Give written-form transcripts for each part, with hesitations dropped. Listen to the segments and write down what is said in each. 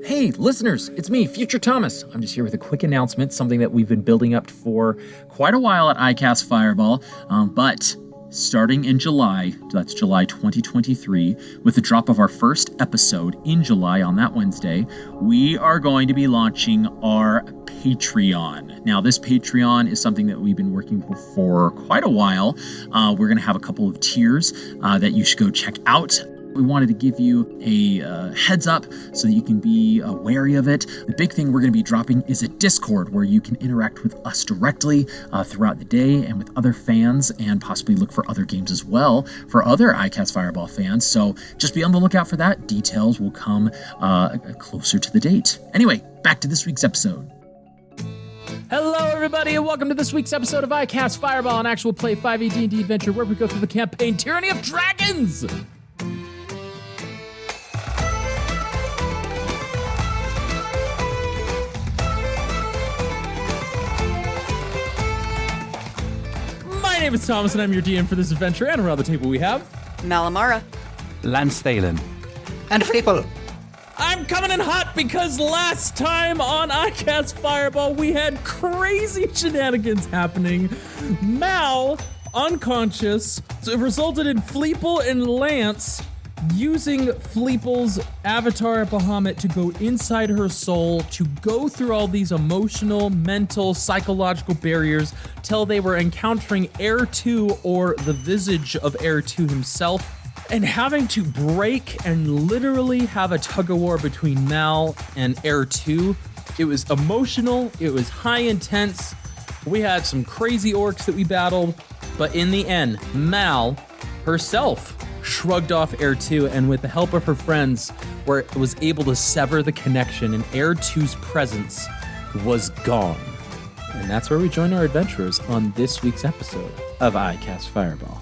Hey, listeners, it's me, Future Thomas. I'm just here with a quick announcement, something that we've been building up for quite a while at iCast Fireball, but starting in July, that's July 2023, with the drop of our first episode in July on that Wednesday, we are going to be launching our Patreon. Now, this Patreon is something that we've been working for quite a while. We're going to have a couple of tiers that you should go check out. We wanted to give you a heads up so that you can be wary of it. The big thing we're going to be dropping is a Discord where you can interact with us directly throughout the day and with other fans, and possibly look for other games as well for other iCast Fireball fans. So just be on the lookout for that. Details will come closer to the date. Anyway, back to this week's episode. Hello, everybody, and welcome to this week's episode of iCast Fireball, an actual play 5e D&D adventure where we go through the campaign Tyranny of Dragons! My name is Thomas, and I'm your DM for this adventure, and around the table we have... Malamara. Lance Thalen. And Fleeple. I'm coming in hot because last time on iCast Fireball, we had crazy shenanigans happening. Mal, unconscious, so it resulted in Fleeple and Lance using Fleeple's avatar Bahamut to go inside her soul, to go through all these emotional, mental, psychological barriers till they were encountering Heir 2, or the visage of Heir 2 himself, and having to break and literally have a tug-of-war between Mal and Heir 2. It was emotional, it was high intense, we had some crazy orcs that we battled, but in the end, Mal herself shrugged off Heir 2, and with the help of her friends, was able to sever the connection, and Heir 2's presence was gone. And that's where we join our adventurers on this week's episode of iCast Fireball.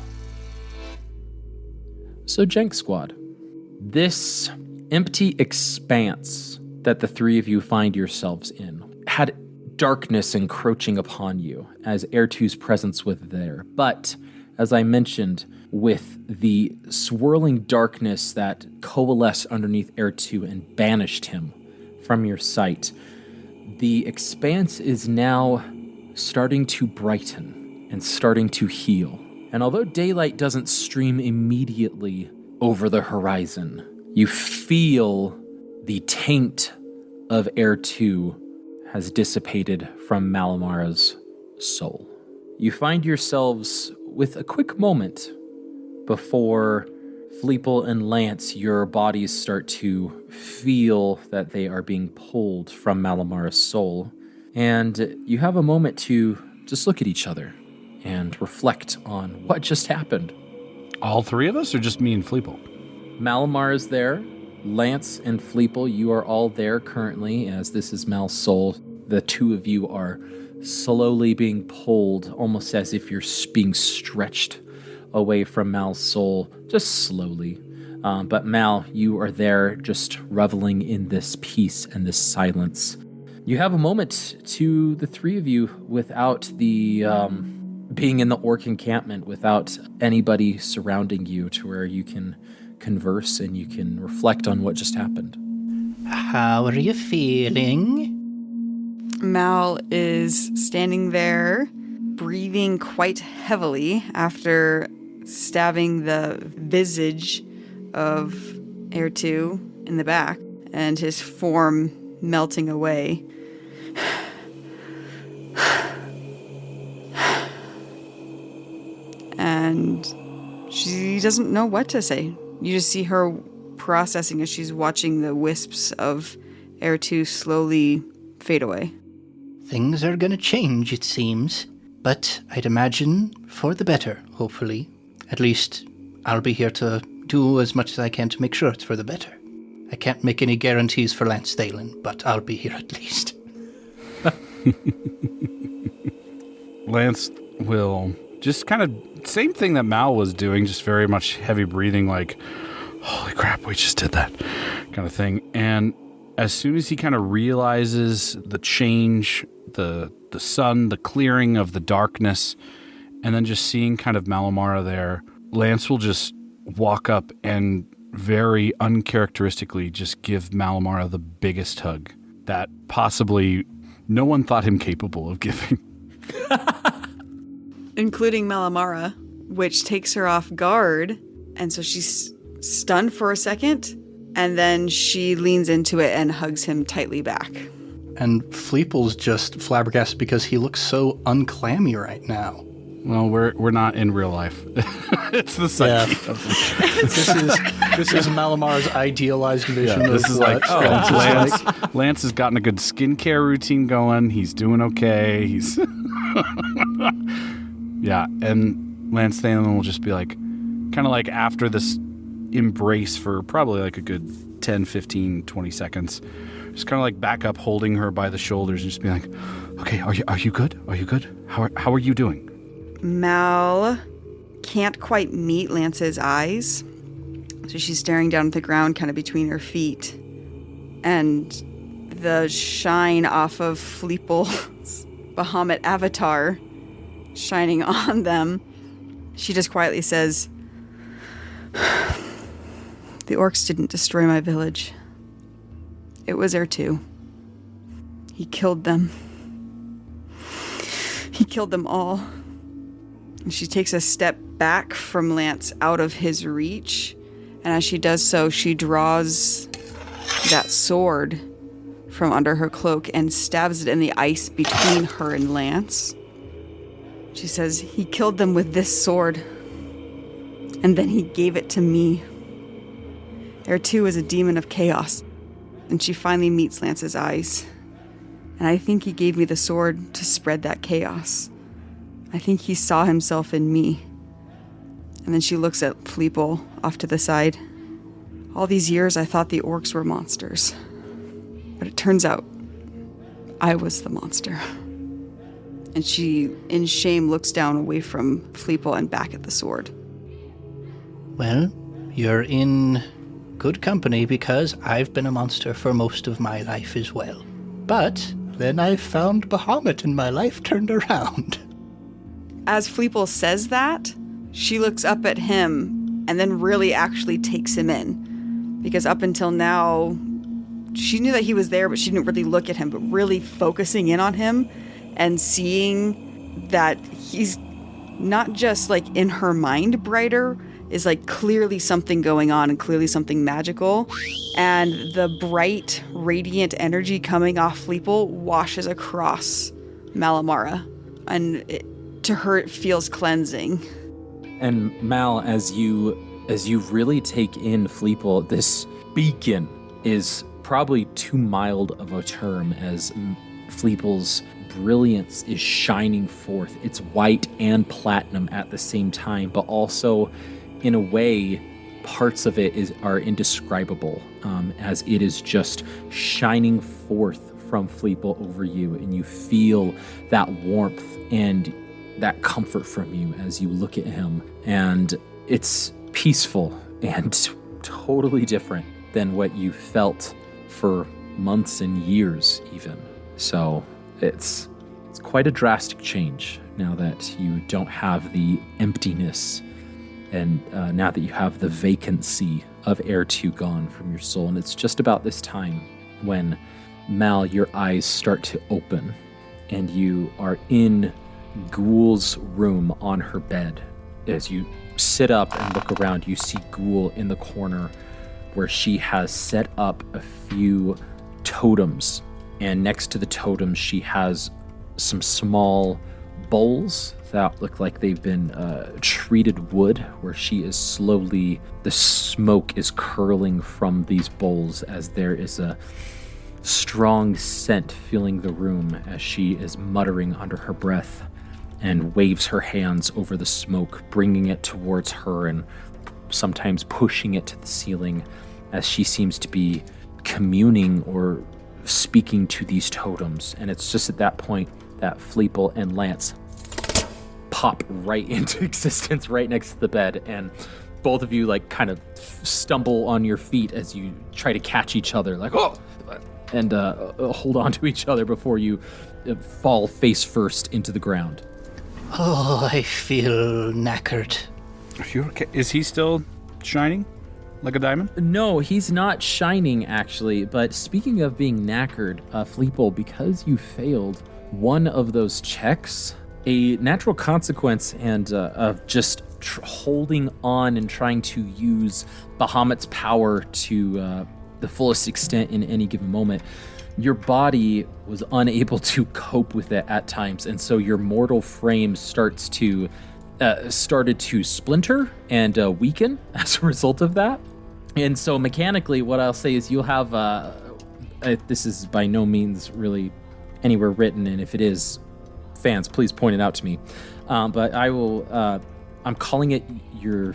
So, Jhank Squad, this empty expanse that the three of you find yourselves in had darkness encroaching upon you as Heir 2's presence was there. But, as I mentioned, with the swirling darkness that coalesced underneath Heir 2 and banished him from your sight, the expanse is now starting to brighten and starting to heal. And although daylight doesn't stream immediately over the horizon, you feel the taint of Heir 2 has dissipated from Malamara's soul. You find yourselves with a quick moment before Fleeple and Lance, your bodies start to feel that they are being pulled from Malamara's soul, and you have a moment to just look at each other and reflect on what just happened. All three of us, or just me and Fleeple? Malamar is there. Lance and Fleeple, you are all there currently, as this is Mal's soul. The two of you are slowly being pulled, almost as if you're being stretched away from Mal's soul, just slowly. But Mal, you are there just reveling in this peace and this silence. You have a moment to the three of you without the being in the orc encampment, without anybody surrounding you, to where you can converse and you can reflect on what just happened. How are you feeling? Mal is standing there, breathing quite heavily after stabbing the visage of Heir 2 in the back, and his form melting away. And she doesn't know what to say. You just see her processing as she's watching the wisps of Heir 2 slowly fade away. Things are gonna change, it seems. But I'd imagine for the better, hopefully. At least, I'll be here to do as much as I can to make sure it's for the better. I can't make any guarantees for Lance Thalen, but I'll be here at least. Lance will just kind of, same thing that Mal was doing, just very much heavy breathing, like, holy crap, we just did that kind of thing. And as soon as he kind of realizes the change, the sun, the clearing of the darkness, and then just seeing kind of Malamara there, Lance will just walk up and very uncharacteristically just give Malamara the biggest hug that possibly no one thought him capable of giving. Including Malamara, which takes her off guard. And so she's stunned for a second, and then she leans into it and hugs him tightly back. And Fleeple's just flabbergasted because he looks so unclammy right now. Well, we're not in real life. It's the psyche. This is Malamara's idealized vision. Yeah, this is like, Lance. Lance has gotten a good skincare routine going. He's doing okay. He's yeah, and Lance Thanen will just be like, kind of like after this embrace for probably like a good 10, 15, 20 seconds, just kind of like back up, holding her by the shoulders and just be like, okay, are you good? Are you good? How are you doing? Mal can't quite meet Lance's eyes, so she's staring down at the ground kind of between her feet. And the shine off of Fleeple's Bahamut avatar shining on them, she just quietly says, "The orcs didn't destroy my village. It was Ertu. He killed them. He killed them all." And she takes a step back from Lance out of his reach, and as she does so, she draws that sword from under her cloak and stabs it in the ice between her and Lance. She says, "He killed them with this sword, and then he gave it to me. Ertu is a demon of chaos." And she finally meets Lance's eyes. "And I think he gave me the sword to spread that chaos. I think he saw himself in me." And then she looks at Fleeple off to the side. "All these years I thought the orcs were monsters. But it turns out I was the monster." And she, in shame, looks down away from Fleeple and back at the sword. Well, you're in good company because I've been a monster for most of my life as well. But then I found Bahamut and my life turned around. As Fleeple says that, she looks up at him and then really actually takes him in. Because up until now, she knew that he was there, but she didn't really look at him. But really focusing in on him and seeing that he's not just like in her mind brighter, is like clearly something going on and clearly something magical. And the bright, radiant energy coming off Fleeple washes across Malamara. And to her, it feels cleansing. And Mal, as you really take in Fleeple, this beacon is probably too mild of a term, as Fleeple's brilliance is shining forth. It's white and platinum at the same time, but also, in a way, parts of it are indescribable, as it is just shining forth from Fleeple over you, and you feel that warmth and that comfort from you as you look at him. And it's peaceful and totally different than what you felt for months and years even. So it's quite a drastic change now that you don't have the emptiness and now that you have the vacancy of Ertu gone from your soul. And it's just about this time when, Mal, your eyes start to open and you are in Ghoul's room on her bed. As you sit up and look around, you see Ghoul in the corner where she has set up a few totems. And next to the totems, she has some small bowls that look like they've been treated wood, where she is slowly, the smoke is curling from these bowls as there is a strong scent filling the room as she is muttering under her breath and waves her hands over the smoke, bringing it towards her and sometimes pushing it to the ceiling as she seems to be communing or speaking to these totems. And it's just at that point that Fleeple and Lance pop right into existence right next to the bed, and both of you like kind of stumble on your feet as you try to catch each other, like, oh, and hold on to each other before you fall face first into the ground. Oh, I feel knackered. Are you okay? Is he still shining? like a diamond? No, he's not shining, actually. But speaking of being knackered, Fleeple, because you failed one of those checks, a natural consequence and of just holding on and trying to use Bahamut's power to the fullest extent in any given moment, your body was unable to cope with it at times, and so your mortal frame started to splinter and weaken as a result of that. And so mechanically, what I'll say is you'll have this is by no means really anywhere written, and if it is, fans, please point it out to me. But I will. I'm calling it you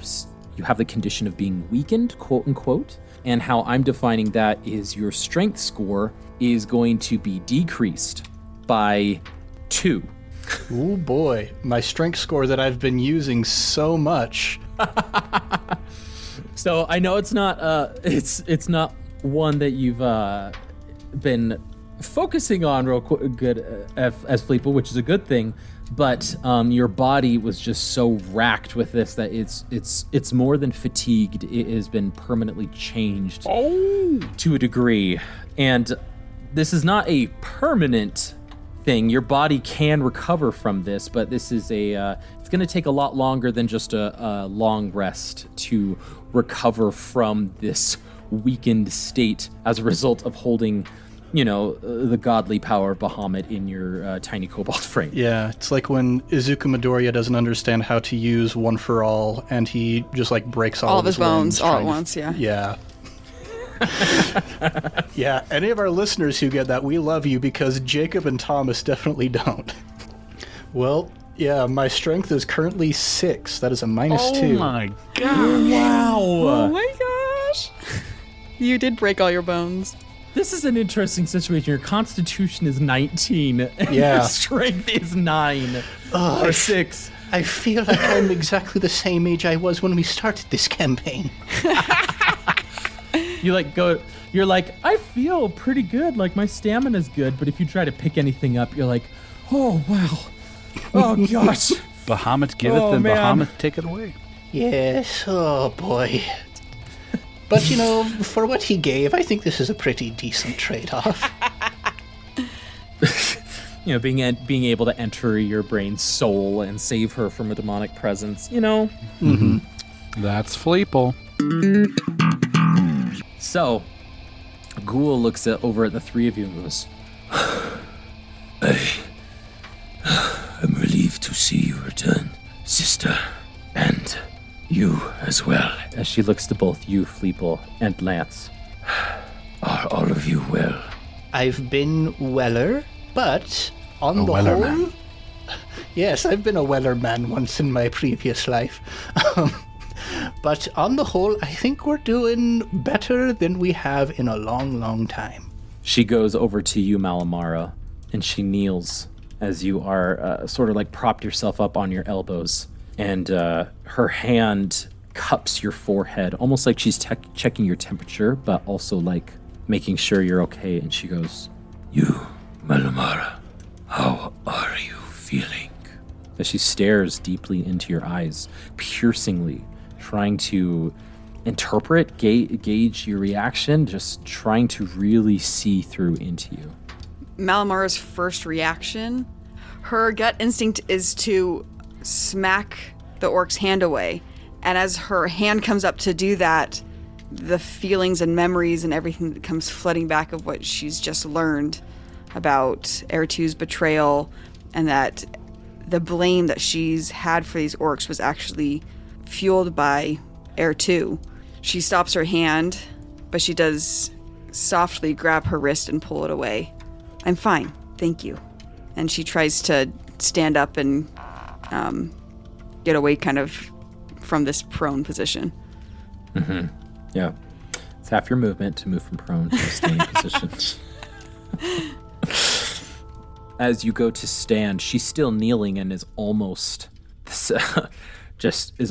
have the condition of being weakened, quote unquote. And how I'm defining that is your strength score is going to be decreased by 2. Oh boy, my strength score that I've been using so much. So I know it's not it's not one that you've been focusing on real good as Fleeple, which is a good thing. But your body was just so racked with this that it's more than fatigued. It has been permanently changed to a degree. And this is not a permanent thing. Your body can recover from this, but this is it's going to take a lot longer than just a long rest to recover from this weakened state as a result of holding the godly power of Bahamut in your tiny cobalt frame. Yeah, it's like when Izuku Midoriya doesn't understand how to use One for All, and he just breaks all of his bones limbs all at once, yeah. Yeah. Yeah, any of our listeners who get that, we love you, because Jacob and Thomas definitely don't. Well, yeah, my strength is currently 6. That is a -2. Oh my god. Wow. Oh my gosh. You did break all your bones. This is an interesting situation. Your constitution is 19, and Yeah. your strength is 9 or 6. I feel like I'm exactly the same age I was when we started this campaign. You're like, I feel pretty good, like my stamina's good, but if you try to pick anything up, you're like, oh wow, oh gosh. Bahamut giveth and man. Bahamut taketh away. Yes, oh boy. But for what he gave, I think this is a pretty decent trade-off. Being able to enter your brain's soul and save her from a demonic presence, Mm-hmm. That's Fleeple. So, Ghoul looks over at the three of you and goes, I'm relieved to see you return, sister, and you as well. as she looks to both you, Fleeple, and Lance. Are all of you well? I've been weller, but on the weller whole... man. Yes, I've been a weller man once in my previous life. But on the whole, I think we're doing better than we have in a long, long time. She goes over to you, Malamara, and she kneels as you are sort of propped yourself up on your elbows. And her hand cups your forehead, almost like she's checking your temperature, but also making sure you're okay. And she goes, You, Malamara, how are you feeling? as she stares deeply into your eyes, piercingly, trying to interpret, gauge your reaction, just trying to really see through into you. Malamara's first reaction, her gut instinct is to smack the orc's hand away. And as her hand comes up to do that, the feelings and memories and everything that comes flooding back of what she's just learned about Ertu's betrayal, and that the blame that she's had for these orcs was actually fueled by Ertu. She stops her hand, but she does softly grab her wrist and pull it away. I'm fine, thank you. And she tries to stand up and get away kind of from this prone position. Mm-hmm. Yeah. It's half your movement to move from prone to a standing position. As you go to stand, she's still kneeling and is almost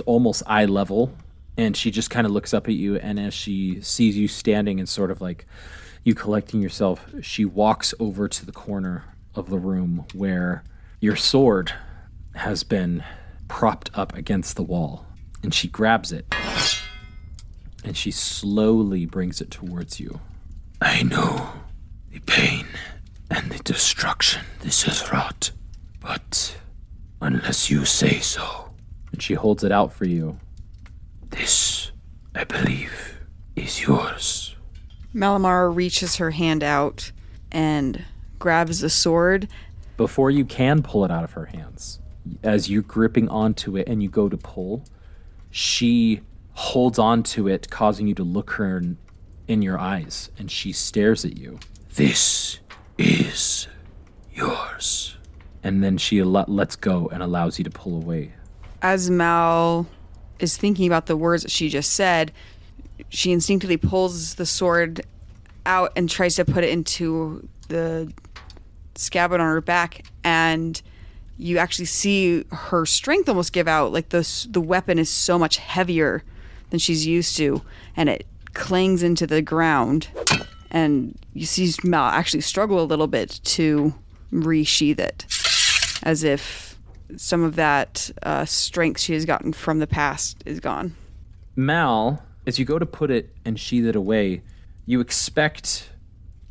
almost eye level. And she just kind of looks up at you, and as she sees you standing and sort of you collecting yourself, she walks over to the corner of the room where your sword has been propped up against the wall. And she grabs it And she slowly brings it towards you. I know the pain and the destruction this has wrought, but unless you say so, And she holds it out for you. this, I believe, is yours. Malamar reaches her hand out and grabs the sword. Before you can pull it out of her hands, as you're gripping onto it and you go to pull, she holds onto it, causing you to look her in your eyes, and she stares at you. This is yours. And then she lets go and allows you to pull away. As Mal is thinking about the words that she just said, she instinctively pulls the sword out and tries to put it into the scabbard on her back, and you actually see her strength almost give out. Like the weapon is so much heavier than she's used to, and it clangs into the ground, and you see Mal actually struggle a little bit to resheath it, as if some of that strength she has gotten from the past is gone. Mal, as you go to put it and sheath it away, you expect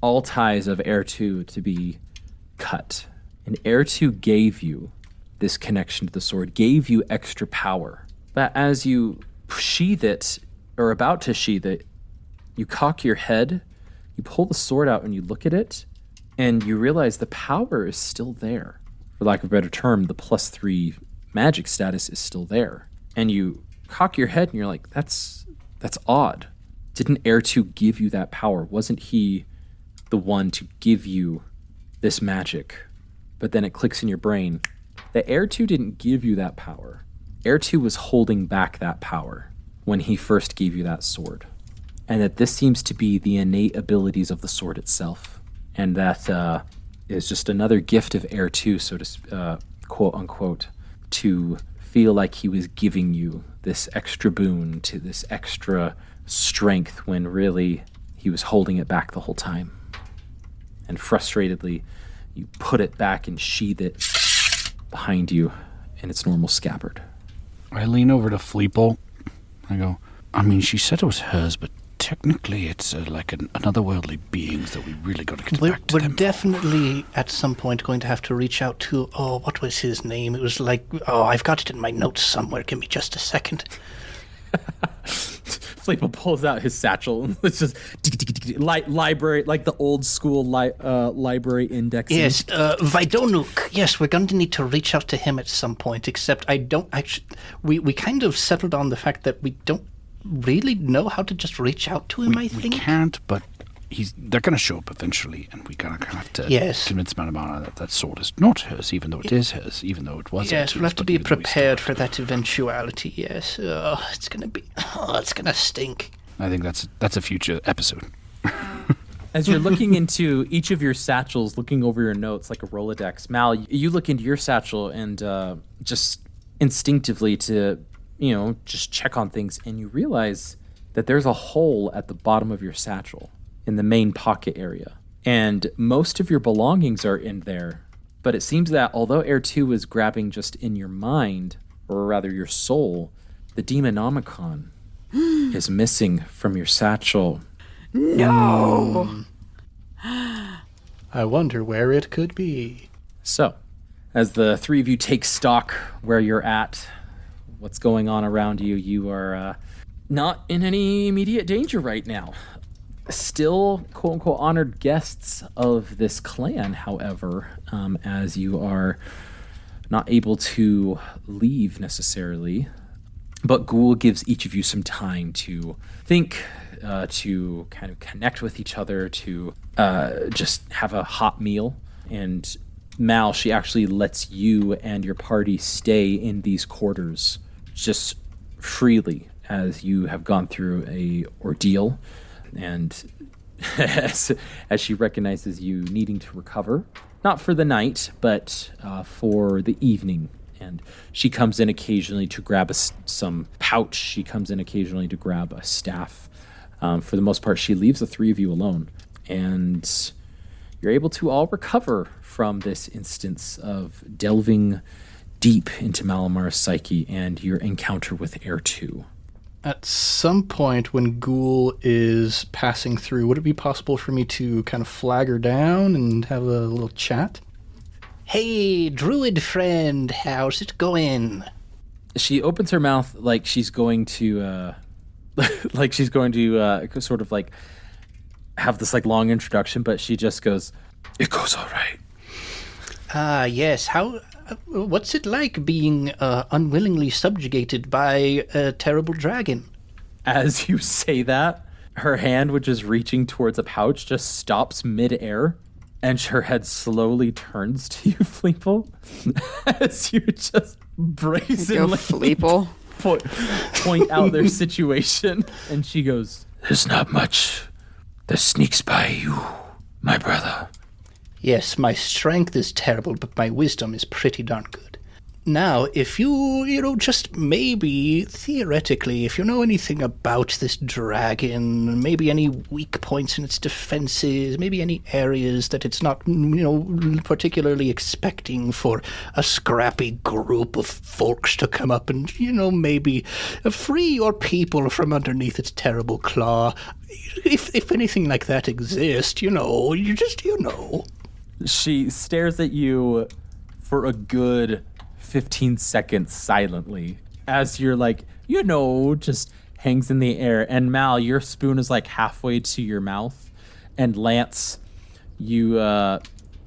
all ties of Air 2 to be cut. And Air 2 gave you this connection to the sword, gave you extra power. But as you sheath it, or about to sheath it, you cock your head, you pull the sword out and you look at it, and you realize the power is still there. For lack of a better term, the +3 magic status is still there. And you cock your head and you're like, that's odd. Didn't Air 2 give you that power? Wasn't he the one to give you this magic? But then it clicks in your brain that Air 2 didn't give you that power. Air 2 was holding back that power when he first gave you that sword. And that this seems to be the innate abilities of the sword itself. And that is just another gift of Air 2, so to quote unquote, to feel like he was giving you this extra boon, to this extra strength, when really he was holding it back the whole time. And frustratedly, you put it back and sheath it behind you in its normal scabbard. I lean over to Fleeple. I go, I mean, she said it was hers, but technically it's like an otherworldly beings that we really got to get back to We're them. definitely at some point going to have to reach out to, what was his name? It was like, I've got it in my notes somewhere. Give me just a second. Fleeple pulls out his satchel and it's just library, like the old school library indexing. Yes, Vidonuk. Yes, we're going to need to reach out to him at some point, except I don't actually... We kind of settled on the fact that we don't really know how to just reach out to him, I think. We can't, but they're going to show up eventually, and we kind of have to convince Malamara that that sword is not hers, even though it is hers, even though it was Yes, hers. we'll have to be prepared for that eventuality, yes. It's going to stink. I think that's a future episode. As you're looking into each of your satchels, looking over your notes like a Rolodex, Mal, you look into your satchel and just instinctively to, just check on things, and you realize that there's a hole at the bottom of your satchel in the main pocket area. And most of your belongings are in there, but it seems that although Air 2 is grabbing just in your mind, or rather your soul, the Demonomicon is missing from your satchel. No! I wonder where it could be. So, as the three of you take stock where you're at, what's going on around you, you are not in any immediate danger right now. Still, quote-unquote, honored guests of this clan, however, as you are not able to leave necessarily. But Ghoul gives each of you some time to think, to kind of connect with each other, to just have a hot meal. And Mal, she actually lets you and your party stay in these quarters just freely as you have gone through a ordeal. And as she recognizes you needing to recover, not for the night, but for the evening. And she comes in occasionally to grab some pouch. She comes in occasionally to grab a staff. For the most part, she leaves the three of you alone. And you're able to all recover from this instance of delving deep into Malamar's psyche and your encounter with Air 2. At some point when Ghoul is passing through, would it be possible for me to kind of flag her down and have a little chat? Hey, druid friend, how's it going? She opens her mouth like she's going to, sort of like have this like long introduction, but she just goes, It goes all right. Ah, yes. What's it like being unwillingly subjugated by a terrible dragon? As you say that, her hand, which is reaching towards a pouch, just stops midair, and her head slowly turns to you, Fleeple, as you just brazenly Fleeple. point out their situation. And she goes, There's not much that sneaks by you, my brother. Yes, my strength is terrible, but my wisdom is pretty darn good. Now, if you just maybe, theoretically, if you know anything about this dragon, maybe any weak points in its defenses, maybe any areas that it's not, particularly expecting for a scrappy group of folks to come up and, maybe free your people from underneath its terrible claw. If anything like that exists, She stares at you for a good 15 seconds silently as you're like, just hangs in the air. And Mal, your spoon is like halfway to your mouth. And Lance, you're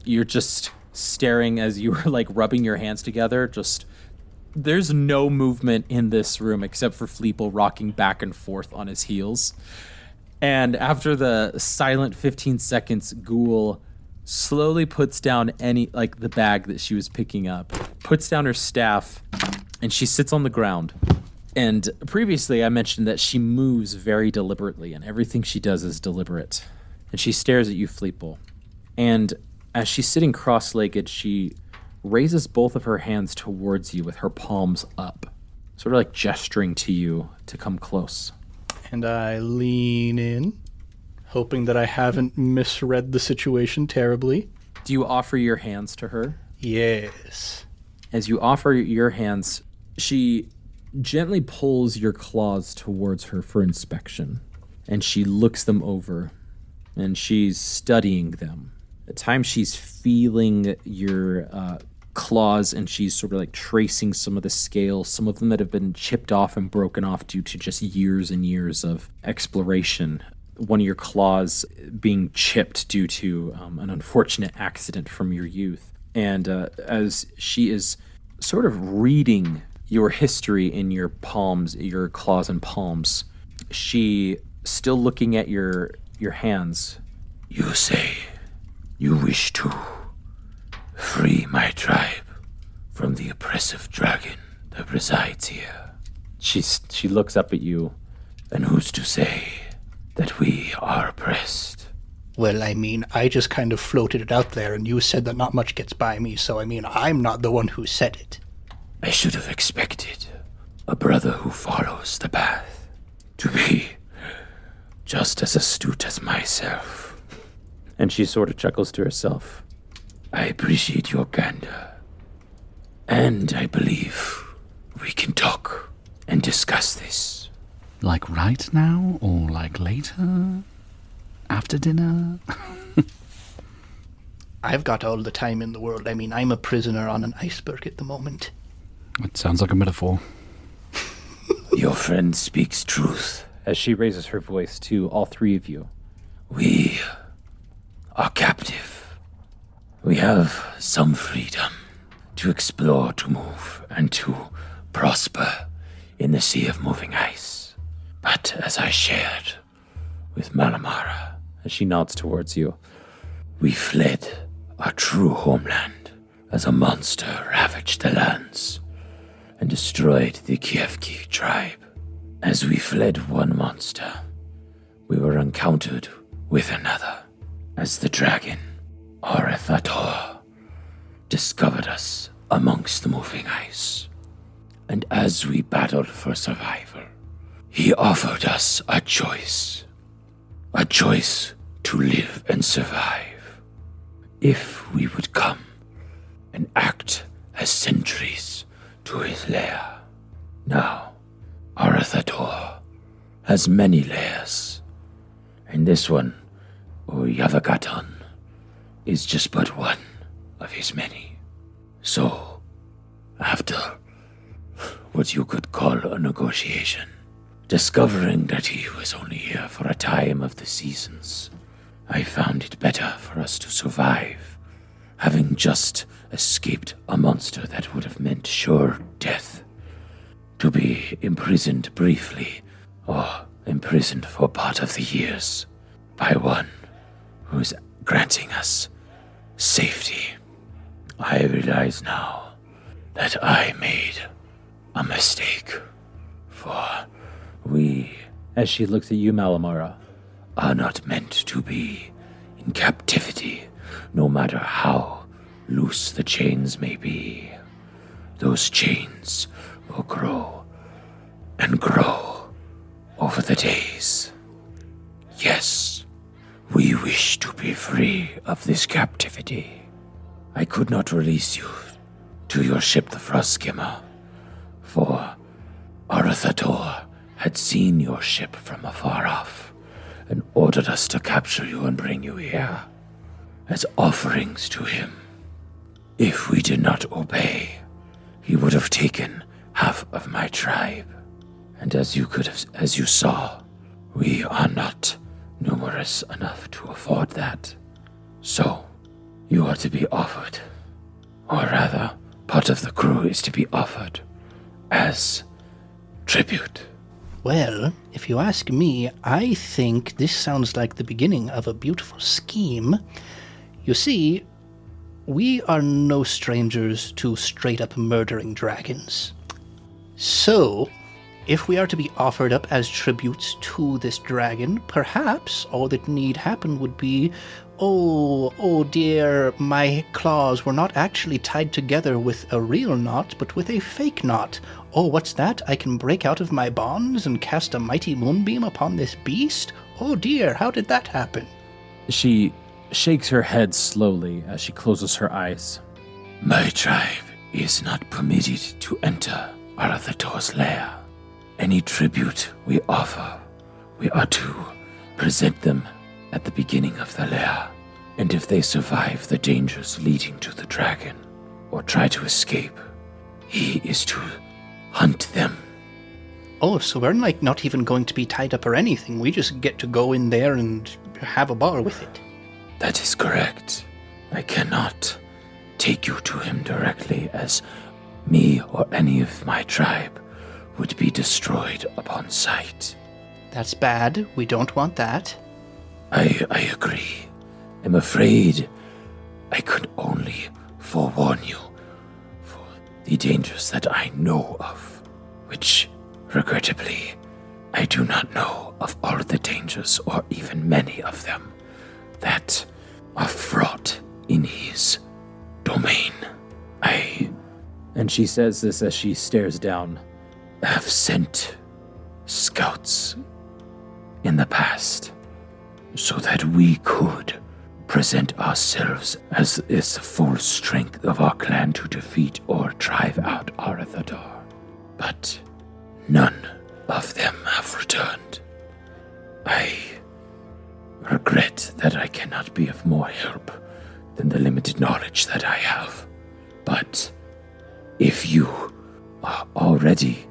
just staring as you were like rubbing your hands together. Just, there's no movement in this room except for Fleeple rocking back and forth on his heels. And after the silent 15 seconds, Ghoul slowly puts down the bag that she was picking up, puts down her staff, and she sits on the ground. And previously I mentioned that she moves very deliberately, and everything she does is deliberate. And she stares at you, Fleeple. And as she's sitting cross-legged, she raises both of her hands towards you with her palms up, sort of like gesturing to you to come close. And I lean in, hoping that I haven't misread the situation terribly. Do you offer your hands to her? Yes. As you offer your hands, she gently pulls your claws towards her for inspection, and she looks them over, and she's studying them. At times she's feeling your claws, and she's sort of like tracing some of the scales, some of them that have been chipped off and broken off due to just years and years of exploration. One of your claws being chipped due to an unfortunate accident from your youth. And as she is sort of reading your history in your palms, your claws and palms, she, still looking at your hands. You say you wish to free my tribe from the oppressive dragon that resides here. She looks up at you. And who's to say that we are oppressed? Well, I just kind of floated it out there, and you said that not much gets by me, so I'm not the one who said it. I should have expected a brother who follows the path to be just as astute as myself. And she sort of chuckles to herself. I appreciate your candor, and I believe we can talk and discuss this. Like right now, or like later? After dinner? I've got all the time in the world. I'm a prisoner on an iceberg at the moment. It sounds like a metaphor. Your friend speaks truth. As she raises her voice to all three of you. We are captive. We have some freedom to explore, to move, and to prosper in the sea of moving ice. But as I shared with Malamara, as she nods towards you, we fled our true homeland as a monster ravaged the lands and destroyed the Ghelfi tribe. As we fled one monster, we were encountered with another, as the dragon, Arethator, discovered us amongst the moving ice. And as we battled for survival, he offered us a choice to live and survive. If we would come and act as sentries to his lair. Now, Arethator has many lairs, and this one, Yavagaton, is just but one of his many. So, after what you could call a negotiation, discovering that he was only here for a time of the seasons, I found it better for us to survive, having just escaped a monster that would have meant sure death, to be imprisoned briefly, or imprisoned for part of the years, by one who is granting us safety. I realize now that I made a mistake, for we, As she looks at you, Malamara, are not meant to be in captivity, no matter how loose the chains may be. Those chains will grow and grow over the days. Yes, we wish to be free of this captivity. I could not release you to your ship, the Frostskimmer, for Arathator had seen your ship from afar off and ordered us to capture you and bring you here as offerings to him. If we did not obey, he would have taken half of my tribe. And as you saw, we are not numerous enough to afford that. So, you are to be offered, or rather, part of the crew is to be offered as tribute. Well, if you ask me, I think this sounds like the beginning of a beautiful scheme. You see, we are no strangers to straight-up murdering dragons. So, if we are to be offered up as tributes to this dragon, perhaps all that need happen would be, oh dear, my claws were not actually tied together with a real knot, but with a fake knot. Oh, what's that? I can break out of my bonds and cast a mighty moonbeam upon this beast? Oh dear, how did that happen? she shakes her head slowly as she closes her eyes. My tribe is not permitted to enter Arathator's lair. Any tribute we offer, we are to present them at the beginning of the lair, and if they survive the dangers leading to the dragon, or try to escape, he is to hunt them. Oh, so we're not even going to be tied up or anything. We just get to go in there and have a ball with it. That is correct. I cannot take you to him directly, as me or any of my tribe would be destroyed upon sight. That's bad. We don't want that. I agree. I'm afraid I could only forewarn you for the dangers that I know of, which, regrettably, I do not know of all the dangers, or even many of them, that are fraught in his domain. And she says this as she stares down. Have sent scouts in the past so that we could present ourselves as is the full strength of our clan to defeat or drive out Arathator. But none of them have returned. I regret that I cannot be of more help than the limited knowledge that I have. But if you are already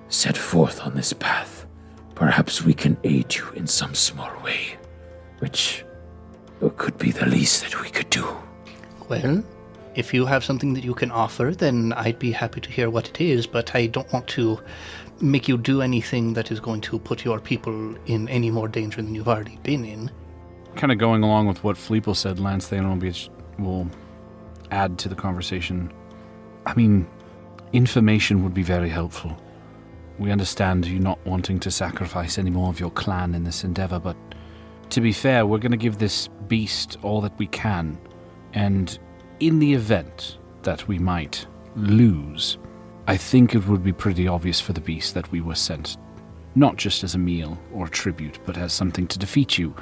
set forth on this path, perhaps we can aid you in some small way, which could be the least that we could do. Well, if you have something that you can offer, then I'd be happy to hear what it is, but I don't want to make you do anything that is going to put your people in any more danger than you've already been in. Kind of going along with what Fleeple said, Lance Thanon will add to the conversation. I mean, information would be very helpful. We understand you not wanting to sacrifice any more of your clan in this endeavor, but to be fair, we're going to give this beast all that we can, and in the event that we might lose, I think it would be pretty obvious for the beast that we were sent not just as a meal or tribute, but as something to defeat you.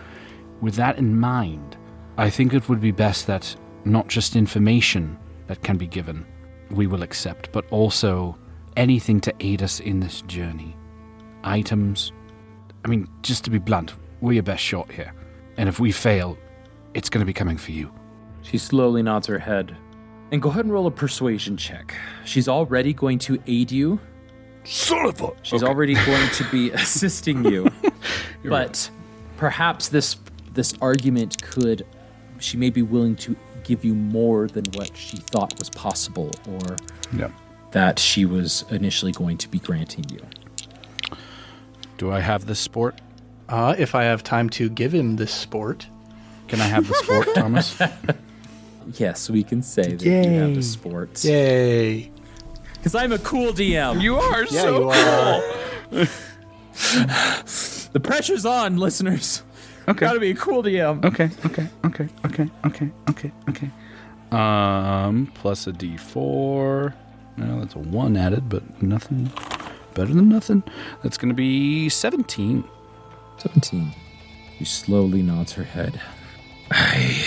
With that in mind, I think it would be best that not just information that can be given we will accept, but also anything to aid us in this journey. Items, I mean, just to be blunt, we're your best shot here. And if we fail, it's going to be coming for you. She slowly nods her head. And go ahead and roll a persuasion check. She's already going to aid you. Son of a... She's already going to be assisting you. But perhaps this argument she may be willing to give you more than what she thought was possible, or that she was initially going to be granting you. Do I have this sport? If I have time to give him this sport. Can I have the sport, Thomas? Yes, we can say that you have the sports. Yay. Because I'm a cool DM. You are you are. The pressure's on, listeners. Okay. Gotta be a cool DM. Okay. Plus a D4. Well, that's a 1 added, but nothing. Better than nothing. That's going to be 17. 17. She slowly nods her head. I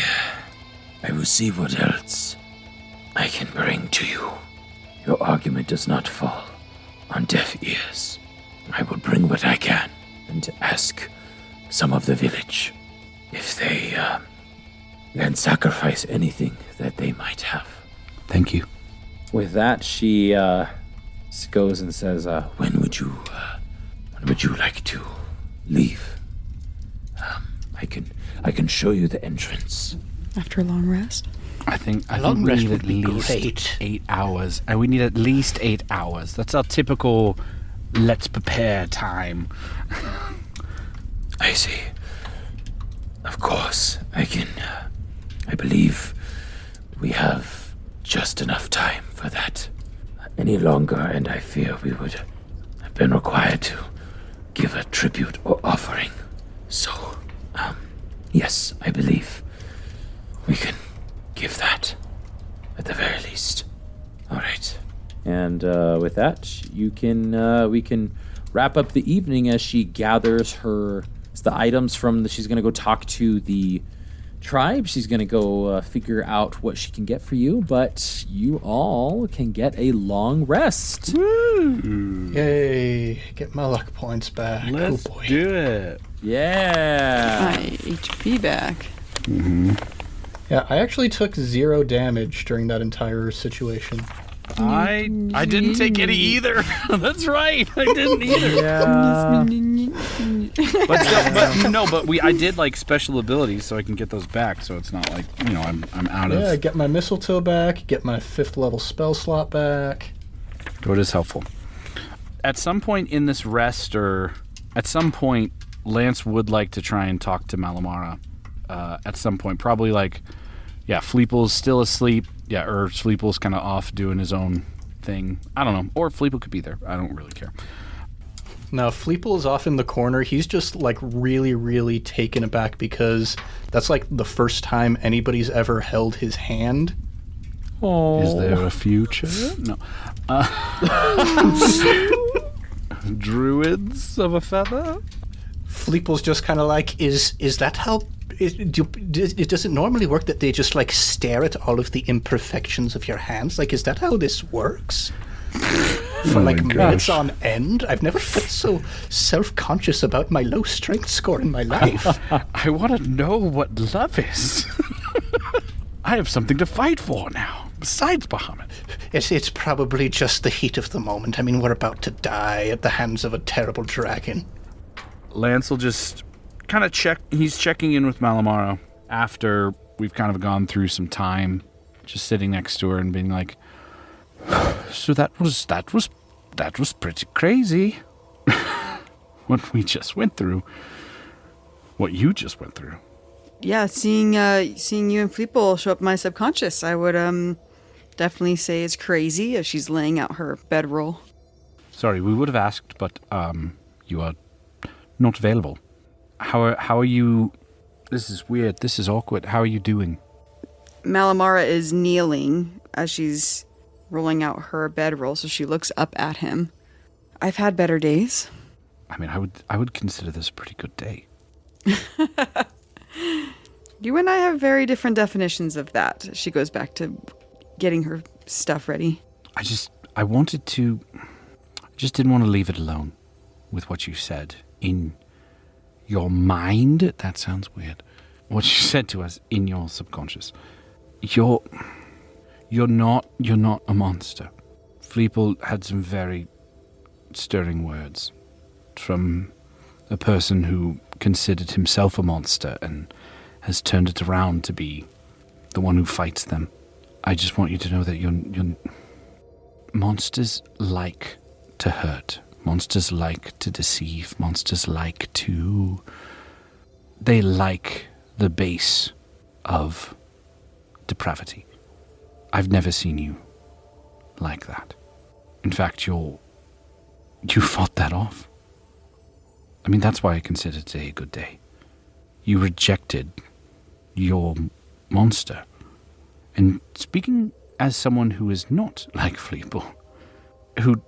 will see what else I can bring to you. Your argument does not fall on deaf ears. I will bring what I can and ask some of the village if they can sacrifice anything that they might have. Thank you. With that, she goes and says, When would you like to leave? I can show you the entrance. After a long rest? I think long we rest need would at be least great. 8 hours. We need at least 8 hours. That's our typical let's prepare time. I see. Of course, I believe we have just enough time for that. Any longer, and I fear we would have been required to give a tribute or offering. So, yes, I believe we can give that, at the very least. All right. and with that, we can wrap up the evening as she gathers the items from she's going to go talk to the tribe. She's going to go figure out what she can get for you, but you all can get a long rest. Woo! Yay! Get my luck points back. Let's oh boy. do it. Yeah. My HP back. Mm-hmm. Yeah, I actually took 0 damage during that entire situation. I didn't take any either. That's right. I didn't either. Yeah. But I did like special abilities, so I can get those back. So it's not like I'm out of. Yeah, get my mistletoe back. Get my 5th level spell slot back. So it is helpful. At some point in this rest, or at some point, Lance would like to try and talk to Malamara. At some point, probably Fleeple's still asleep. Yeah, or Fleeple's kind of off doing his own thing. I don't know. Or Fleeple could be there. I don't really care. Now, Fleeple is off in the corner. He's just really, really taken aback because that's the first time anybody's ever held his hand. Oh. Is there a future? No. Druids of a feather? Fleeple's just kind of is that how... It doesn't normally work that they just stare at all of the imperfections of your hands. Is that how this works? For minutes on end? I've never felt so self-conscious about my low strength score in my life. I want to know what love is. I have something to fight for now, besides Bahamut. It's probably just the heat of the moment. I mean, we're about to die at the hands of a terrible dragon. Lance will just kind of he's checking in with Malamara after we've kind of gone through some time, just sitting next to her and being like, so that was pretty crazy. What we just went through. What you just went through. Yeah, seeing you and Fleeple show up in my subconscious, I would definitely say is crazy as she's laying out her bedroll. Sorry, we would have asked, but you are not available. How are you? This is weird. This is awkward. How are you doing? Malamara is kneeling as she's rolling out her bedroll, so she looks up at him. I've had better days. I mean, I would consider this a pretty good day. You and I have very different definitions of that. She goes back to getting her stuff ready. I just didn't want to leave it alone with what you said in your mind? That sounds weird. What you said to us in your subconscious. You're not a monster. Fleeple had some very stirring words from a person who considered himself a monster and has turned it around to be the one who fights them. I just want you to know that you're monsters like to hurt. Monsters like to deceive. Monsters like to... They like the base of depravity. I've never seen you like that. In fact, you fought that off. I mean, that's why I consider today a good day. You rejected your monster. And speaking as someone who is not like Fleeple, who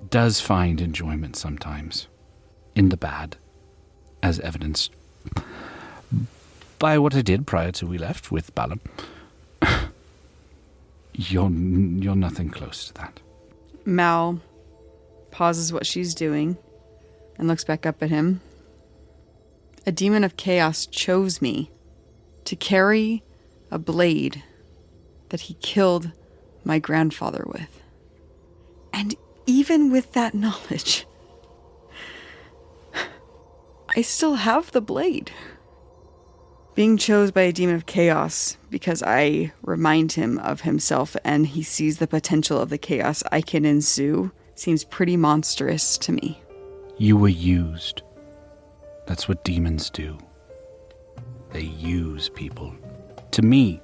does find enjoyment sometimes in the bad, as evidenced by what I did prior to we left with Balam, you're nothing close to that. Mal pauses what she's doing and looks back up at him. A demon of chaos chose me to carry a blade that he killed my grandfather with. And even with that knowledge, I still have the blade. Being chosen by a demon of chaos because I remind him of himself and he sees the potential of the chaos I can ensue seems pretty monstrous to me. You were used. That's what demons do. They use people. To me,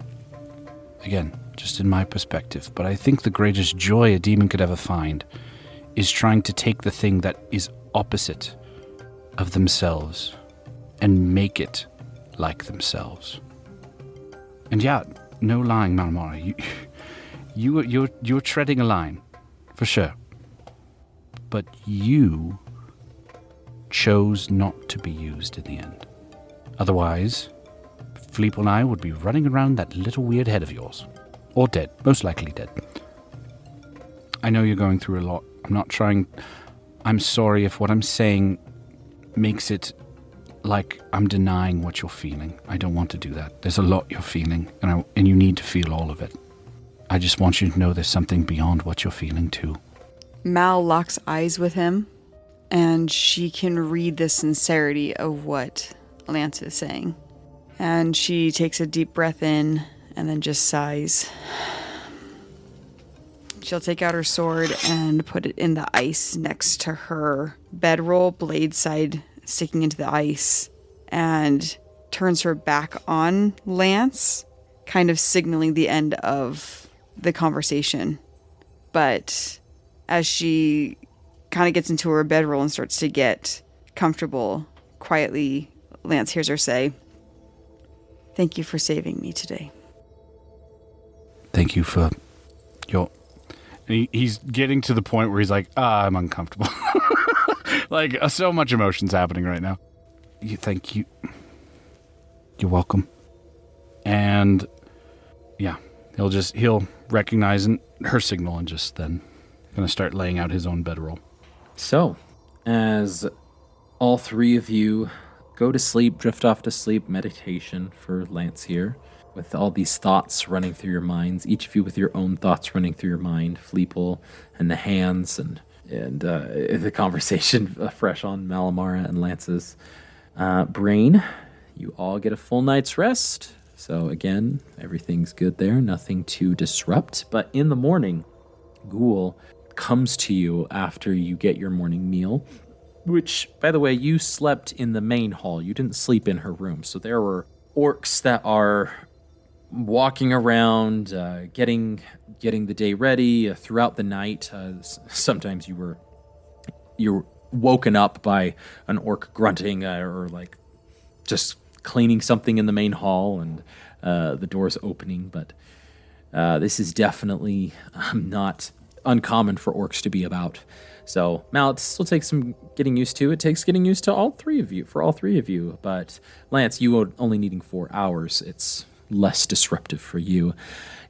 again, just in my perspective, but I think the greatest joy a demon could ever find is trying to take the thing that is opposite of themselves and make it like themselves. And yeah, no lying, Malamara. You're treading a line, for sure. But you chose not to be used in the end. Otherwise, Fleeple and I would be running around that little weird head of yours. Or dead. Most likely dead. I know you're going through a lot. I'm sorry if what I'm saying makes it like I'm denying what you're feeling. I don't want to do that. There's a lot you're feeling, and you need to feel all of it. I just want you to know there's something beyond what you're feeling too. Mal locks eyes with him, and she can read the sincerity of what Lance is saying. And she takes a deep breath in and then just sighs. She'll take out her sword and put it in the ice next to her bedroll, blade side sticking into the ice, and turns her back on Lance, kind of signaling the end of the conversation. But as she kind of gets into her bedroll and starts to get comfortable, quietly, Lance hears her say, "Thank you for saving me today." Thank you for your... He's getting to the point where he's like, I'm uncomfortable. Like, so much emotion's happening right now. Thank you. You're welcome. And, yeah, he'll recognize her signal and just then gonna start laying out his own bedroll. So, as all three of you go to sleep, drift off to sleep, meditation for Lance here, with all these thoughts running through your minds, each of you with your own thoughts running through your mind, Fleeple and the hands and the conversation fresh on Malamara and Lance's brain. You all get a full night's rest. So again, everything's good there, nothing to disrupt. But in the morning, Ghoul comes to you after you get your morning meal, which, by the way, you slept in the main hall. You didn't sleep in her room. So there were orcs that are walking around, getting the day ready throughout the night. Sometimes you're woken up by an orc grunting or like just cleaning something in the main hall and the doors opening. But this is definitely not uncommon for orcs to be about. So Mal, it still takes some getting used to. It takes getting used to for all three of you. But Lance, you only needing 4 hours. It's less disruptive for you.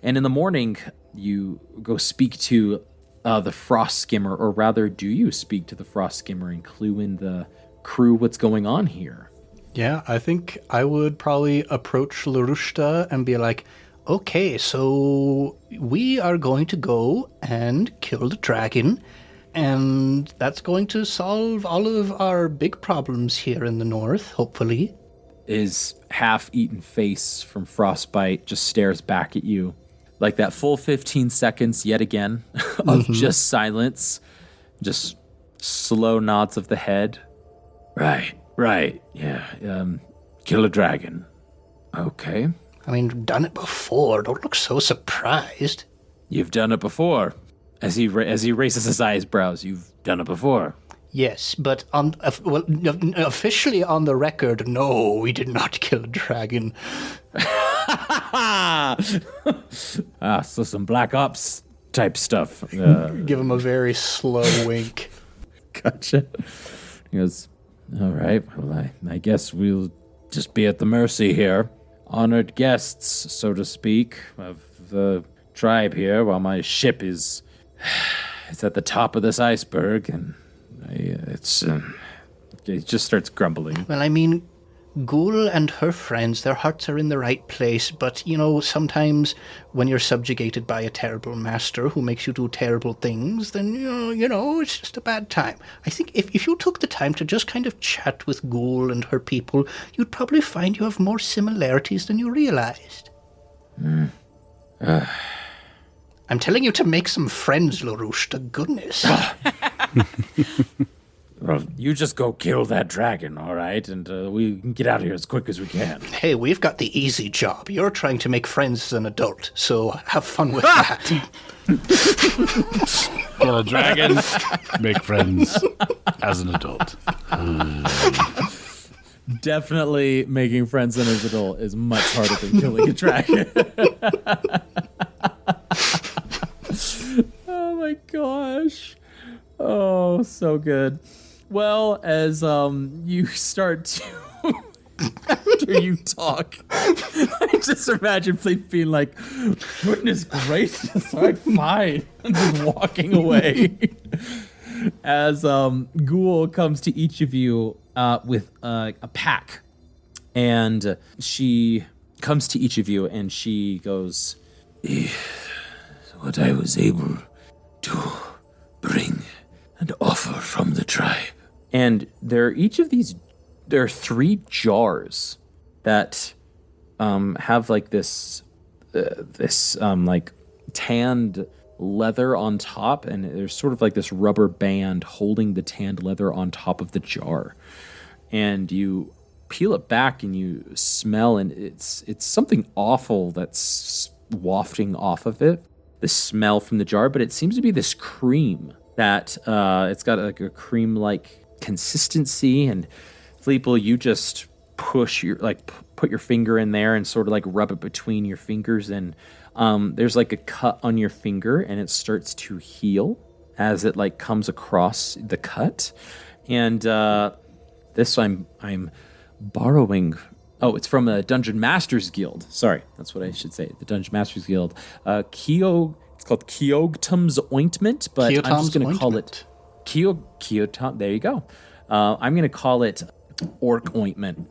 And in the morning, you go speak to the Frost Skimmer, or rather, do you speak to the Frost Skimmer and clue in the crew what's going on here? Yeah, I think I would probably approach Larushta and be like, okay, so we are going to go and kill the dragon, and that's going to solve all of our big problems here in the north, hopefully. His half-eaten face from frostbite just stares back at you. Like that full 15 seconds yet again of just silence, just slow nods of the head. Right, yeah. Kill a dragon. Okay. I mean, we've done it before. Don't look so surprised. You've done it before. As he raises his eyebrows, you've done it before. Yes, but officially on the record, no, we did not kill a dragon. So some Black Ops type stuff. Give him a very slow wink. Gotcha. He goes, all right, well, I guess we'll just be at the mercy here. Honored guests, so to speak, of the tribe here, while my ship is it's at the top of this iceberg, and it just starts grumbling. Well, I mean, Ghoul and her friends, their hearts are in the right place, but, sometimes when you're subjugated by a terrible master who makes you do terrible things, then, it's just a bad time. I think if you took the time to just kind of chat with Ghoul and her people, you'd probably find you have more similarities than you realized. I'm telling you to make some friends, LaRouche, to goodness. Well, you just go kill that dragon, all right? And we can get out of here as quick as we can. Hey, we've got the easy job. You're trying to make friends as an adult, so have fun with that. Kill a dragon, make friends as an adult. Definitely making friends as an adult is much harder than killing a dragon. Oh my gosh. Oh, so good. Well, as you start to, after you talk, I just imagine Fleet being like, goodness gracious, all right, fine, and just walking away. As Ghoul comes to each of you with a pack, and she comes to each of you and she goes, What I was able to bring and offer from the tribe. and there are 3 jars that have like this like tanned leather on top, and there's sort of like this rubber band holding the tanned leather on top of the jar. And you peel it back and you smell, and it's something awful that's wafting off of it, the smell from the jar, but it seems to be this cream that it's got like a cream-like consistency. And Fleeple, you just put your finger in there and sort of like rub it between your fingers, and there's like a cut on your finger, and it starts to heal as it like comes across the cut. And this I'm borrowing. Oh, it's from a Dungeon Masters Guild. Sorry, that's what I should say. The Dungeon Masters Guild. It's called Keogtum's Ointment, but I'm just going to call it Keotum. There you go. I'm going to call it Orc Ointment.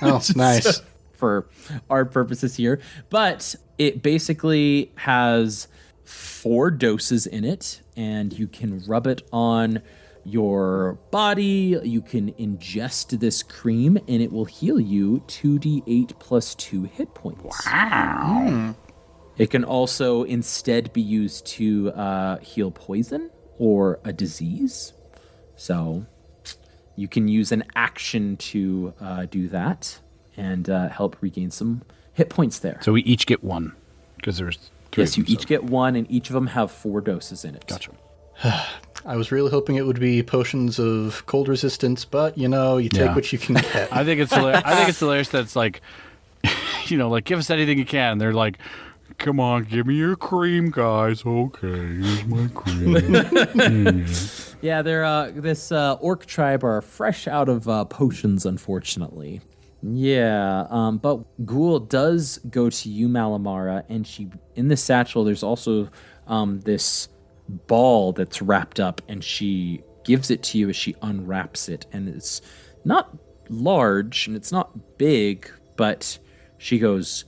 Oh, nice. For our purposes here. But it basically has 4 doses in it, and you can rub it on your body. You can ingest this cream, and it will heal you 2d8 plus 2 hit points. Wow. It can also instead be used to heal poison or a disease. So you can use an action to do that and help regain some hit points there. So we each get 1, because there's 3 Yes, you each get 1, and each of them have 4 doses in it. Gotcha. I was really hoping it would be potions of cold resistance, but you take what you can get. I think it's hilarious that it's like, like, give us anything you can. They're like, come on, give me your cream, guys. Okay, here's my cream. Yeah, they're this orc tribe are fresh out of potions, unfortunately. Yeah, but Ghoul does go to you, Malamara, and she in the satchel. There's also this ball that's wrapped up, and she gives it to you as she unwraps it, and it's not large and it's not big, but she goes,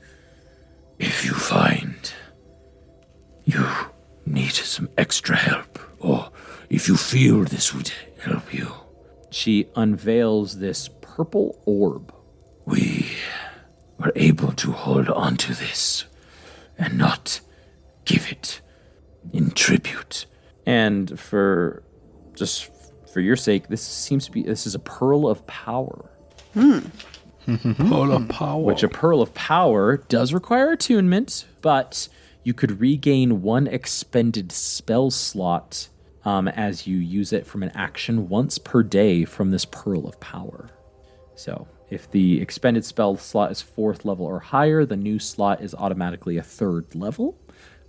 If you find you need some extra help, or if you feel this would help you, she unveils this purple orb. we were able to hold on to this and not give it in tribute. And for your sake, this is a pearl of power. Pull of power. Which a pearl of power does require attunement, but you could regain one expended spell slot as you use it from an action once per day from this pearl of power. So if the expended spell slot is 4th level or higher, the new slot is automatically a 3rd level.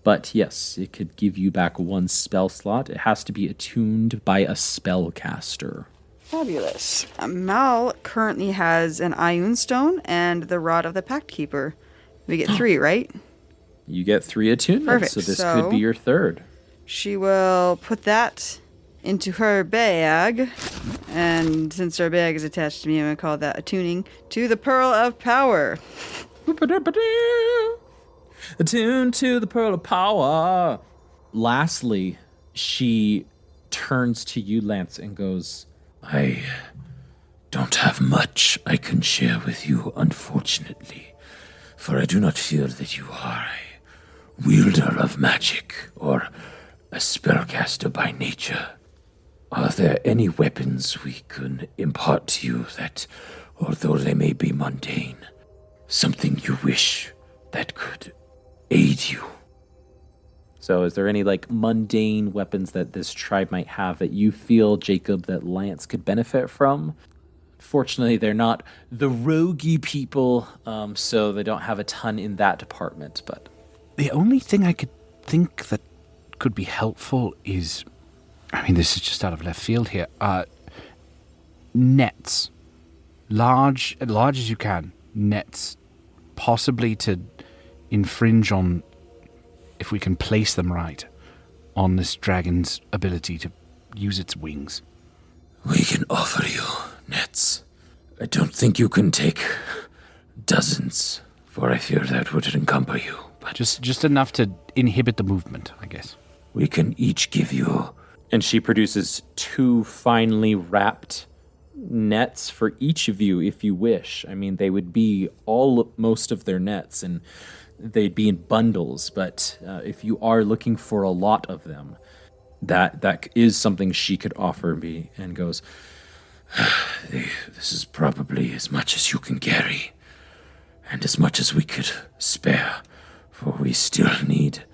But yes, it could give you back one spell slot. It has to be attuned by a spellcaster. Fabulous. Mal currently has an Ioun Stone and the Rod of the Pact Keeper. We get 3, right? You get 3 attunements, Perfect. so this So- could be your 3rd. She will put that into her bag. And since her bag is attached to me, I'm going to call that attuning to the Pearl of Power. Attune to the pearl of power. Lastly, she turns to you, Lance, and goes, I don't have much I can share with you, unfortunately, for I do not feel that you are a wielder of magic or a spellcaster by nature. Are there any weapons we can impart to you that, although they may be mundane, something you wish that could aid you? So is there any mundane weapons that this tribe might have that you feel, Jacob, that Lance could benefit from? Fortunately, they're not the roguey people, so they don't have a ton in that department. But The only thing I could think that could be helpful is, I mean, this is just out of left field here. Nets, large as you can. Nets, possibly to infringe on, if we can place them right, on this dragon's ability to use its wings. We can offer you nets. I don't think you can take dozens, for I fear that would encumber you. But Just enough to inhibit the movement, I guess. we can each give you. and she produces 2 finely wrapped nets for each of you if you wish. I mean, they would be most of their nets, and they'd be in bundles. But if you are looking for a lot of them, that is something she could offer me. And goes, This is probably as much as you can carry, and as much as we could spare, for we still need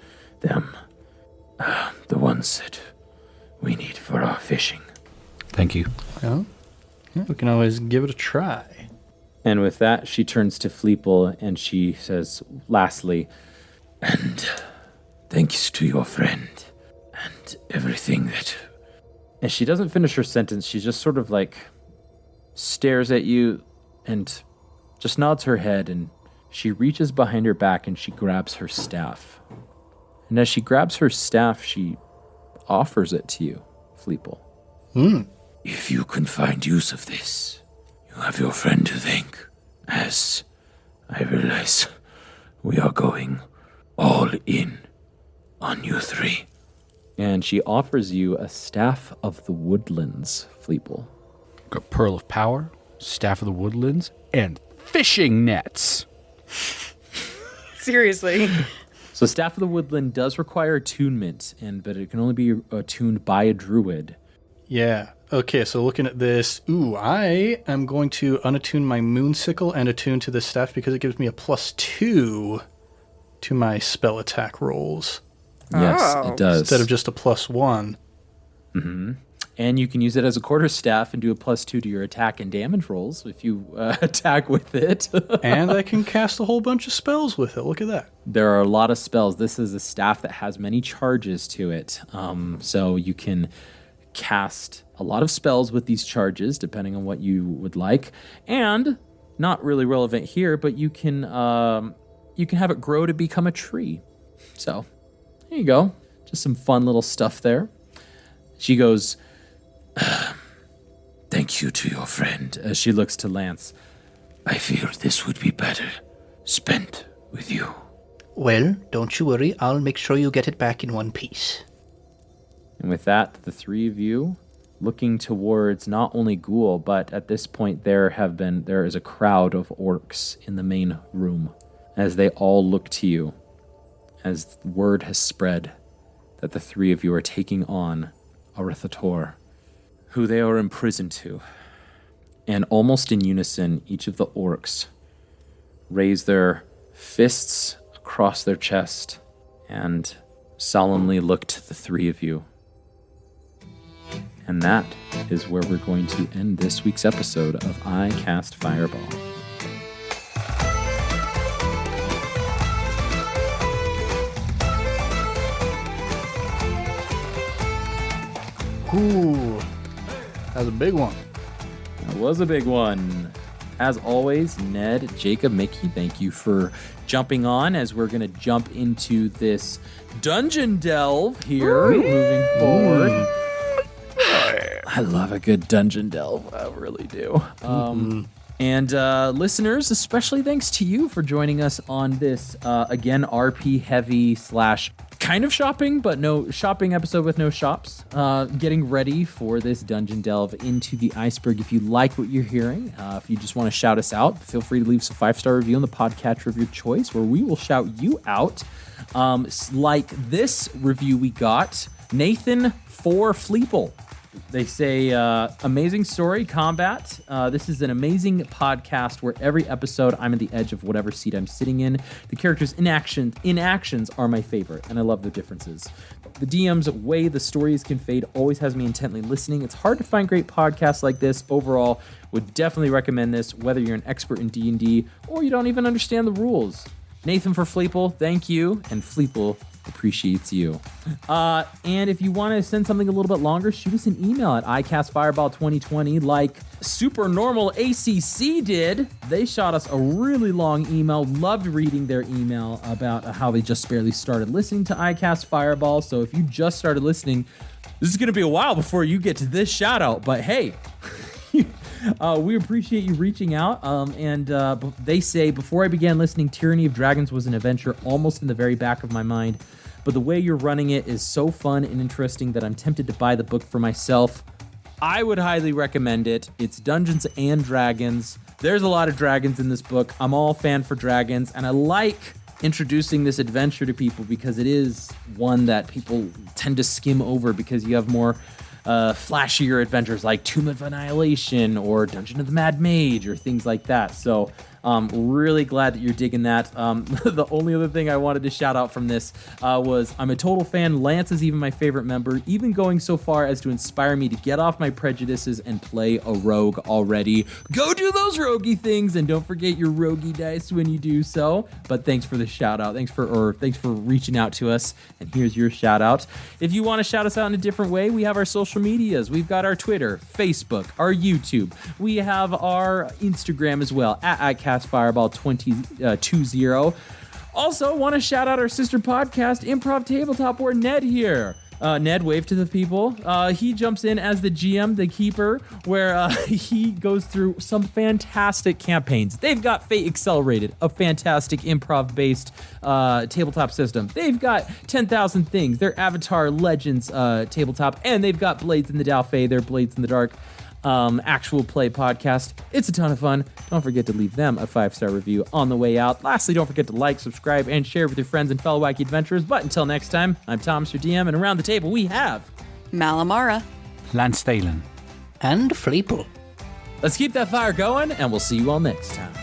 them. The ones that we need for our fishing. Thank you. Well, yeah, we can always give it a try. and with that, she turns to Fleeple and she says, lastly, And thanks to your friend, and everything that. and she doesn't finish her sentence. She just sort of stares at you and just nods her head, and she reaches behind her back and she grabs her staff. And as she grabs her staff, she offers it to you, Fleeple. If you can find use of this, you have your friend to thank, as I realize we are going all in on you 3. And she offers you a staff of the woodlands, Fleeple. Got Pearl of Power, Staff of the Woodlands, and fishing nets. Seriously. So Staff of the Woodland does require attunement, but it can only be attuned by a druid. Yeah. Okay, so looking at this, I am going to unattune my moonsicle and attune to the staff because it gives me a +2 to my spell attack rolls Yes, Oh. it does. instead of just a +1. And you can use it as a quarterstaff and do a +2 to your attack and damage rolls if you attack with it. And I can cast a whole bunch of spells with it. Look at that. There are a lot of spells. This is a staff that has many charges to it. So you can cast a lot of spells with these charges, depending on what you would like. And, not really relevant here, but you can have it grow to become a tree. So, there you go. Just some fun little stuff there. She goes, Thank you to your friend. As she looks to Lance. I fear this would be better spent with you. Well, don't you worry. I'll make sure you get it back in one piece. And with that, the three of you looking towards not only Ghoul, but at this point there is a crowd of orcs in the main room as they all look to you, as word has spread that the three of you are taking on Arithator, who they are imprisoned to. And almost in unison, each of the orcs raise their fists across their chest and solemnly look to the three of you. And that is where we're going to end this week's episode of I Cast Fireball. Ooh, that was a big one. That was a big one. As always, Ned, Jacob, Mickey, thank you for jumping on as we're going to jump into this dungeon delve here moving forward. I love a good dungeon delve. I really do. And listeners, especially thanks to you for joining us on this, again, RP heavy / kind of shopping, but no shopping episode with no shops. Getting ready for this dungeon delve into the iceberg. If you like what you're hearing, if you just want to shout us out, feel free to leave us a 5-star review on the podcatcher of your choice, where we will shout you out. Like this review we got, Nathan for Fleeple. They say, amazing story, combat. This is an amazing podcast where every episode I'm at the edge of whatever seat I'm sitting in. The characters' inactions are my favorite, and I love the differences. The DM's way the stories can fade always has me intently listening. It's hard to find great podcasts like this. Overall, would definitely recommend this, whether you're an expert in D&D or you don't even understand the rules. Nathan for Fleeple, thank you, and Fleeple appreciates you. And if you want to send something a little bit longer, shoot us an email at icastfireball2020 like Super Normal ACC did. They shot us a really long email. Loved reading their email about how they just barely started listening to iCast Fireball. So if you just started listening, this is going to be a while before you get to this shout out. But hey, we appreciate you reaching out. And they say, before I began listening, Tyranny of Dragons was an adventure almost in the very back of my mind. But the way you're running it is so fun and interesting that I'm tempted to buy the book for myself. I would highly recommend it. It's Dungeons and Dragons. There's a lot of dragons in this book. I'm all fan for dragons, and I like introducing this adventure to people because it is one that people tend to skim over because you have more flashier adventures like Tomb of Annihilation or Dungeon of the Mad Mage or things like that. So really glad that you're digging that. The only other thing I wanted to shout out from this was I'm a total fan. Lance is even my favorite member, even going so far as to inspire me to get off my prejudices and play a rogue already. Go do those roguey things, and don't forget your roguey dice when you do so. But thanks for the shout out. Thanks for reaching out to us. And here's your shout out. If you want to shout us out in a different way, we have our social medias. We've got our Twitter, Facebook, our YouTube. We have our Instagram as well, at @CastFireball2020. Also, want to shout out our sister podcast, Improv Tabletop, where Ned here. Ned, wave to the people. He jumps in as the GM, the keeper, where he goes through some fantastic campaigns. They've got Fate Accelerated, a fantastic improv-based tabletop system. They've got 10,000 Things, their Avatar Legends tabletop, and they've got Blades in the Dalfey, their Blades in the Dark actual play podcast. It's a ton of fun. Don't forget to leave them a 5-star review on the way out. Lastly, don't forget to like, subscribe, and share with your friends and fellow wacky adventurers. But until next time, I'm Thomas, your DM, and around the table we have Malamara, Lance Thalen, And Fleeple. Let's keep that fire going, and we'll see you all next time.